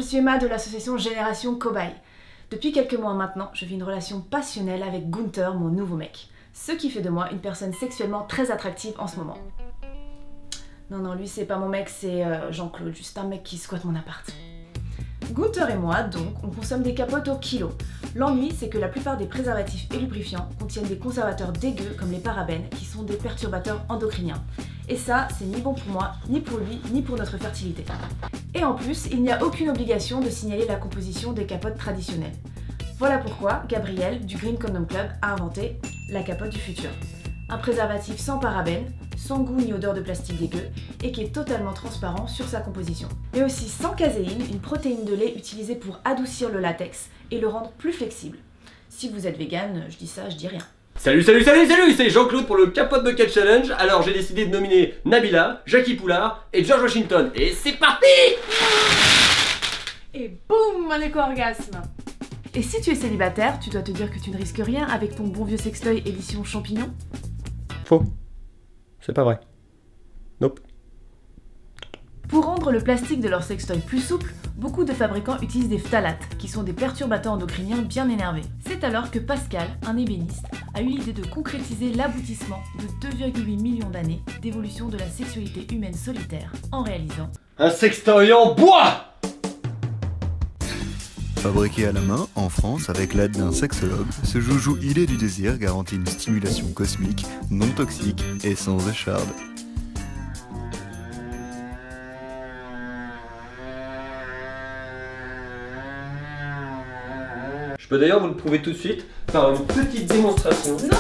je suis Emma de l'association Génération Cobaye. Depuis quelques mois maintenant, je vis une relation passionnelle avec Gunther, mon nouveau mec. Ce qui fait de moi une personne sexuellement très attractive en ce moment. Non, lui c'est pas mon mec, c'est Jean-Claude, juste un mec qui squatte mon appart. Gunther et moi, donc, on consomme des capotes au kilo. L'ennui, c'est que la plupart des préservatifs et lubrifiants contiennent des conservateurs dégueux comme les parabènes, qui sont des perturbateurs endocriniens. Et ça, c'est ni bon pour moi, ni pour lui, ni pour notre fertilité. Et en plus, il n'y a aucune obligation de signaler la composition des capotes traditionnelles. Voilà pourquoi Gabriel, du Green Condom Club, a inventé la capote du futur. Un préservatif sans parabènes, sans goût ni odeur de plastique dégueu, et qui est totalement transparent sur sa composition. Mais aussi sans caséine, une protéine de lait utilisée pour adoucir le latex et le rendre plus flexible. Si vous êtes vegan, je dis ça, je dis rien. Salut, c'est Jean-Claude pour le Capote Bucket Challenge. Alors j'ai décidé de nominer Nabila, Jackie Poulard et George Washington. Et c'est parti! Et boum, un éco-orgasme! Et si tu es célibataire, tu dois te dire que tu ne risques rien avec ton bon vieux sextoy édition champignon? Faux. C'est pas vrai. Nope. Pour rendre le plastique de leur sextoy plus souple, beaucoup de fabricants utilisent des phtalates, qui sont des perturbateurs endocriniens bien énervés. C'est alors que Pascal, un ébéniste, a eu l'idée de concrétiser l'aboutissement de 2,8 millions d'années d'évolution de la sexualité humaine solitaire en réalisant un sextoy en bois! Fabriqué à la main, en France, avec l'aide d'un sexologue, ce joujou ilé du désir garantit une stimulation cosmique, non toxique et sans écharde. Je peux d'ailleurs vous le prouver tout de suite par une petite démonstration. Non,